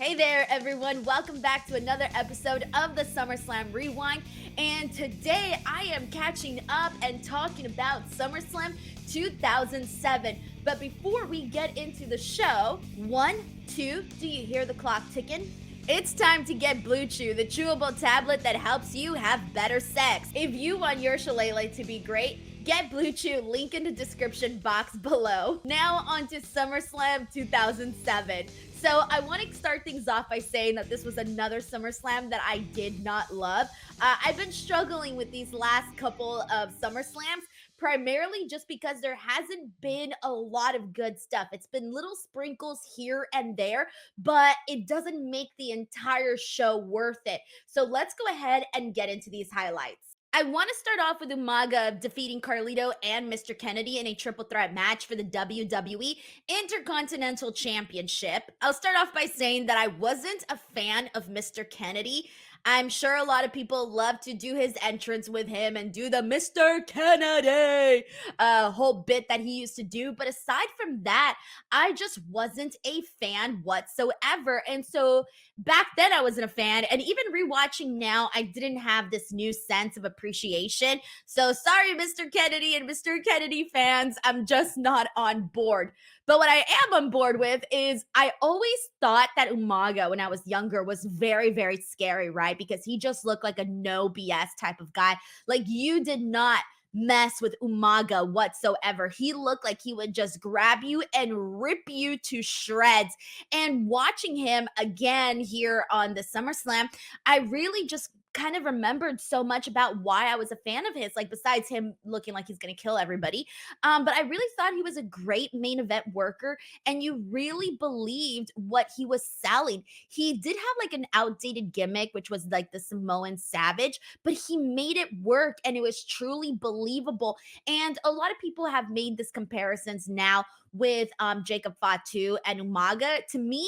Hey there, everyone. Welcome back to another episode of the SummerSlam Rewind. And today I am catching up and talking about SummerSlam 2007. But before we get into the show, 1, 2, do you hear the clock ticking? It's time to get Blue Chew, the chewable tablet that helps you have better sex. If you want your shillelagh to be great, get Blue Chew, link in the description box below. Now on to SummerSlam 2007. So I want to start things off by saying that this was another SummerSlam that I did not love. I've been struggling with these last couple of SummerSlams, primarily just because there hasn't been a lot of good stuff. It's been little sprinkles here and there, but it doesn't make the entire show worth it. So let's go ahead and get into these highlights. I want to start off with Umaga defeating Carlito and Mr. Kennedy in a triple threat match for the WWE Intercontinental Championship. I'll start off by saying that I wasn't a fan of Mr. Kennedy. I'm sure a lot of people love to do his entrance with him and do the Mr. Kennedy whole bit that he used to do. But aside from that, I just wasn't a fan whatsoever. And so back then I wasn't a fan. And even rewatching now, I didn't have this new sense of appreciation. So sorry, Mr. Kennedy and Mr. Kennedy fans, I'm just not on board. But what I am on board with is I always thought that Umaga, when I was younger, was very, very scary, right? Because he just looked like a no BS type of guy. Like, you did not mess with Umaga whatsoever. He looked like he would just grab you and rip you to shreds. And watching him again here on the SummerSlam, I really just kind of remembered so much about why I was a fan of his, like besides him looking like he's going to kill everybody. But I really thought he was a great main event worker and you really believed what he was selling. He did have like an outdated gimmick, which was like the Samoan Savage, but he made it work and it was truly believable. And a lot of people have made this comparisons now with Jacob Fatu and Umaga. To me,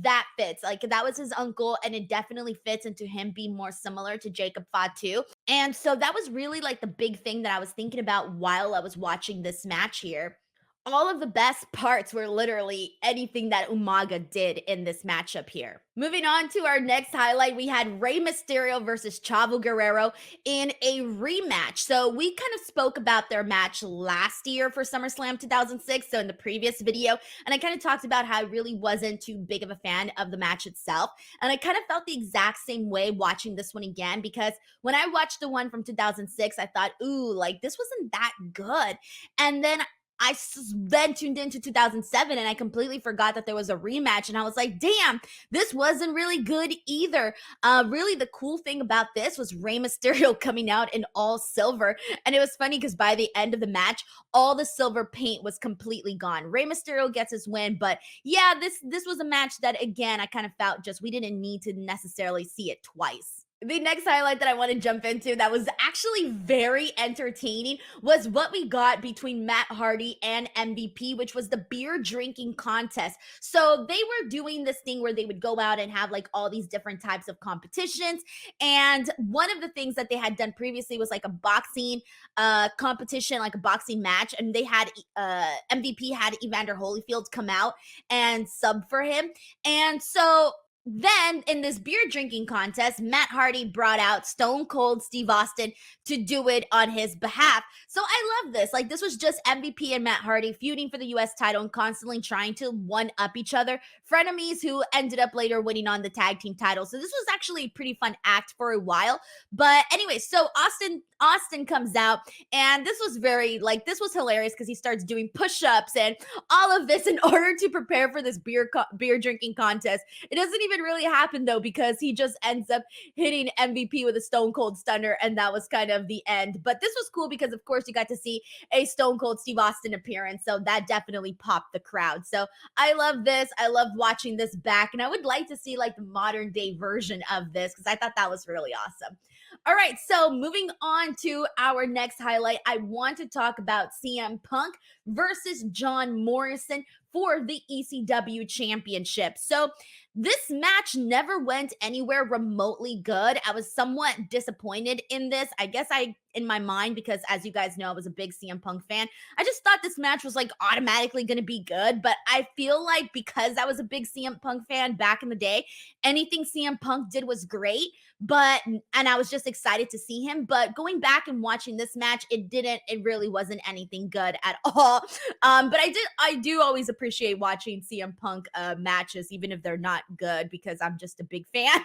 that fits. Like, that was his uncle, and it definitely fits into him being more similar to Jacob Fatu. And so that was really like the big thing that I was thinking about while I was watching this match here. All of the best parts were literally anything that Umaga did in this matchup here. Moving on to our next highlight, we had Rey Mysterio versus Chavo Guerrero in a rematch. So we kind of spoke about their match last year for SummerSlam 2006, so in the previous video, and I kind of talked about how I really wasn't too big of a fan of the match itself, and I kind of felt the exact same way watching this one again, because when I watched the one from 2006, I thought, ooh, like this wasn't that good, and then then tuned into 2007 and I completely forgot that there was a rematch. And I was like, damn, this wasn't really good either. Really, the cool thing about this was Rey Mysterio coming out in all silver. And it was funny because by the end of the match, all the silver paint was completely gone. Rey Mysterio gets his win. But yeah, this was a match that, again, I kind of felt just we didn't need to necessarily see it twice. The next highlight that I want to jump into that was actually very entertaining was what we got between Matt Hardy and MVP, which was the beer drinking contest. So they were doing this thing where they would go out and have like all these different types of competitions. And one of the things that they had done previously was like a boxing competition, like a boxing match. And they had MVP had Evander Holyfield come out and sub for him. And so then, in this beer drinking contest, Matt Hardy brought out Stone Cold Steve Austin to do it on his behalf. So I love this. Like, this was just MVP and Matt Hardy feuding for the US title and constantly trying to one-up each other. Frenemies who ended up later winning on the tag team title. So this was actually a pretty fun act for a while. But anyway, so Austin comes out, and this was this was hilarious because he starts doing push-ups and all of this in order to prepare for this beer drinking contest. It doesn't even really happen though, because he just ends up hitting MVP with a Stone Cold Stunner, and that was kind of the end. But this was cool because of course you got to see a Stone Cold Steve Austin appearance, so that definitely popped the crowd. So I love this. I love watching this back, and I would like to see like the modern day version of this because I thought that was really awesome. All right, so moving on to our next highlight, I want to talk about CM Punk versus John Morrison for the ECW Championship. So this match never went anywhere remotely good. I was somewhat disappointed in this. I guess I in my mind because, as you guys know, I was a big CM Punk fan. I just thought this match was like automatically going to be good. But I feel like because I was a big CM Punk fan back in the day, anything CM Punk did was great. And I was just excited to see him. But going back and watching this match, it really wasn't anything good at all. But I do always appreciate watching CM Punk matches, even if they're not good, because I'm just a big fan.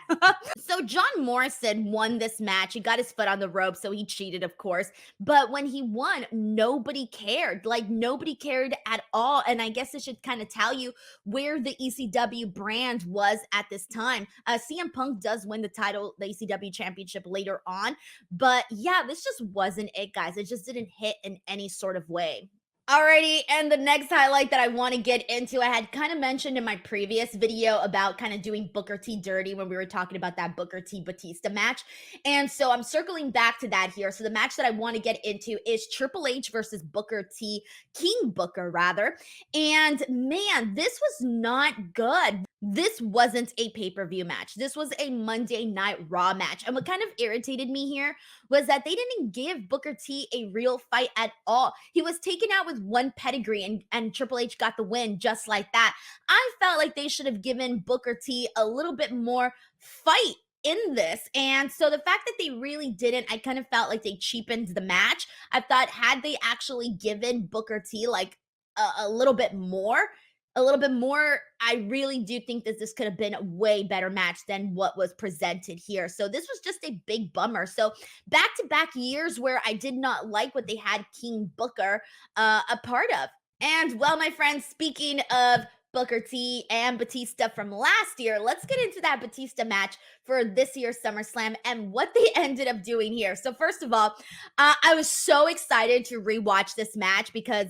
So John Morrison won this match. He got his foot on the rope, so he cheated, of course. But when he won, nobody cared. Like, nobody cared at all. And I guess it should kind of tell you where the ECW brand was at this time. CM Punk does win the title, the ECW championship later on. But yeah, this just wasn't it, guys. It just didn't hit in any sort of way. Alrighty, and the next highlight that I want to get into, I had kind of mentioned in my previous video about kind of doing Booker T dirty when we were talking about that Booker T Batista match. And so I'm circling back to that here. So the match that I want to get into is Triple H versus Booker T, King Booker rather. And man, this was not good. This wasn't a pay-per-view match. This was a Monday Night Raw match. And what kind of irritated me here was that they didn't give Booker T a real fight at all. He was taken out with one pedigree and Triple H got the win just like that. I felt like they should have given Booker T a little bit more fight in this. And so the fact that they really didn't, I kind of felt like they cheapened the match. I thought had they actually given Booker T like a little bit more, I really do think that this could have been a way better match than what was presented here. So this was just a big bummer. So back-to-back years where I did not like what they had King Booker a part of. And well, my friends, speaking of Booker T and Batista from last year, let's get into that Batista match for this year's SummerSlam and what they ended up doing here. So first of all, I was so excited to rewatch this match because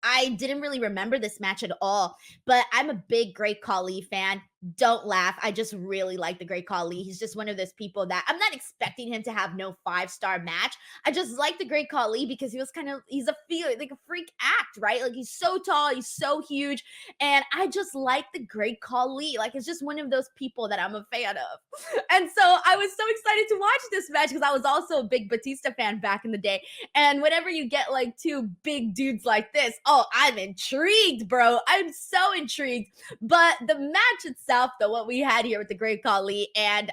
I didn't really remember this match at all, but I'm a big Great Khali fan. Don't laugh. I just really like the Great Khali. He's just one of those people that I'm not expecting him to have no 5-star match. I just like the Great Khali because he's like a freak act, right? Like he's so tall, he's so huge. And I just like the Great Khali. Like it's just one of those people that I'm a fan of. And so I was so excited to watch this match because I was also a big Batista fan back in the day. And whenever you get like two big dudes like this, oh, I'm intrigued, bro. I'm so intrigued. But the match itself, though, what we had here with the Great Khali and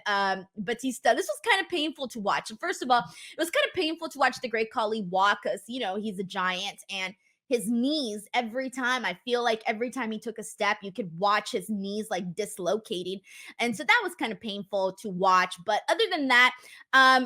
Batista, this was kind of painful to watch. First of all, it was kind of painful to watch the Great Khali walk because, you know, he's a giant and his knees, every time he took a step, you could watch his knees like dislocating. And so that was kind of painful to watch. But other than that,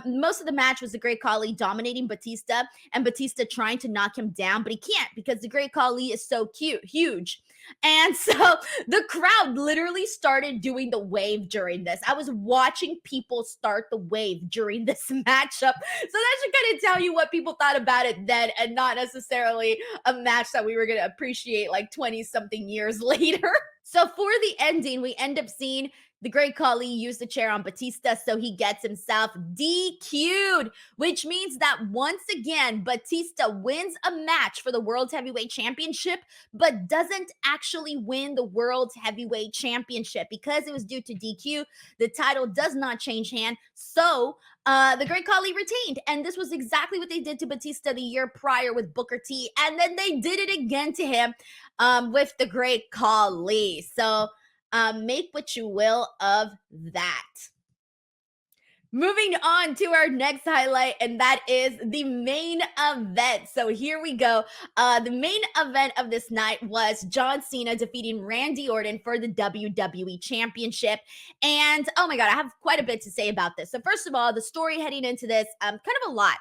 most of the match was the Great Khali dominating Batista and Batista trying to knock him down, but he can't because the Great Khali is so huge. And so the crowd literally started doing the wave during this. I was watching people start the wave during this matchup. So that should kind of tell you what people thought about it then and not necessarily a match that we were going to appreciate like 20 something years later. So for the ending, we end up seeing the Great Khali use the chair on Batista, so he gets himself DQ'd, which means that once again, Batista wins a match for the World Heavyweight Championship, but doesn't actually win the World Heavyweight Championship because it was due to DQ. The title does not change hand, so the Great Khali retained, and this was exactly what they did to Batista the year prior with Booker T, and then they did it again to him with the Great Khali. So make what you will of that. Moving on to our next highlight, and that is the main event. So here we go. The main event of this night was John Cena defeating Randy Orton for the WWE Championship. And oh my God, I have quite a bit to say about this. So first of all, the story heading into this, kind of a lot.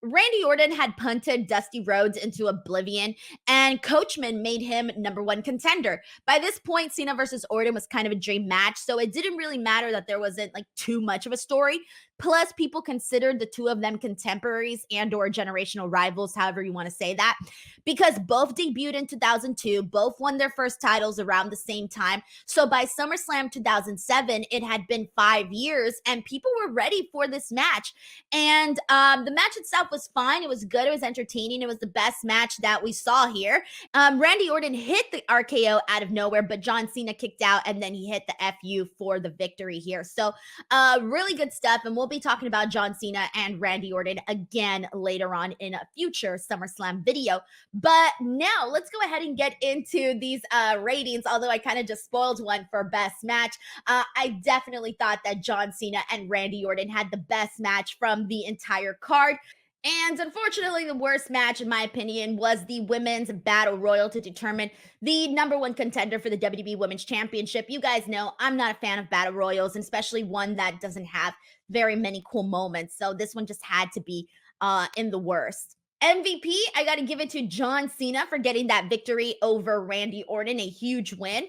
Randy Orton had punted Dusty Rhodes into oblivion, and Coachman made him #1 contender. By this point, Cena versus Orton was kind of a dream match, so it didn't really matter that there wasn't like too much of a story. Plus, people considered the two of them contemporaries and or generational rivals, however you want to say that, because both debuted in 2002, both won their first titles around the same time. So by SummerSlam 2007, it had been 5 years, and people were ready for this match. And the match itself itself was fine. It was good. It was entertaining. It was the best match that we saw here. Randy Orton hit the RKO out of nowhere, but John Cena kicked out and then he hit the FU for the victory here. So, really good stuff. And we'll be talking about John Cena and Randy Orton again later on in a future SummerSlam video. But now let's go ahead and get into these ratings, although I kind of just spoiled one for best match. I definitely thought that John Cena and Randy Orton had the best match from the entire card. And unfortunately, the worst match, in my opinion, was the women's battle royal to determine the number one contender for the WWE Women's Championship. You guys know I'm not a fan of battle royals, and especially one that doesn't have very many cool moments. So this one just had to be in the worst. MVP, I got to give it to John Cena for getting that victory over Randy Orton, a huge win.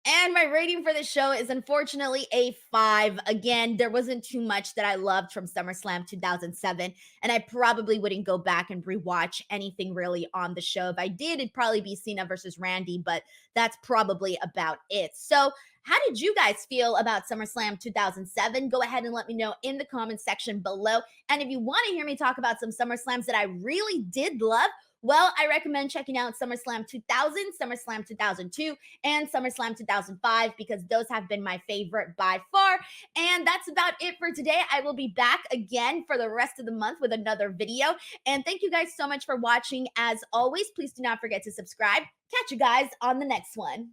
And my rating for this show is unfortunately a 5. Again, there wasn't too much that I loved from SummerSlam 2007, and I probably wouldn't go back and rewatch anything really on the show. If I did, it'd probably be Cena versus Randy, but that's probably about it. So, how did you guys feel about SummerSlam 2007? Go ahead and let me know in the comments section below. And if you want to hear me talk about some SummerSlams that I really did love, well, I recommend checking out SummerSlam 2000, SummerSlam 2002, and SummerSlam 2005 because those have been my favorite by far. And that's about it for today. I will be back again for the rest of the month with another video. And thank you guys so much for watching. As always, please do not forget to subscribe. Catch you guys on the next one.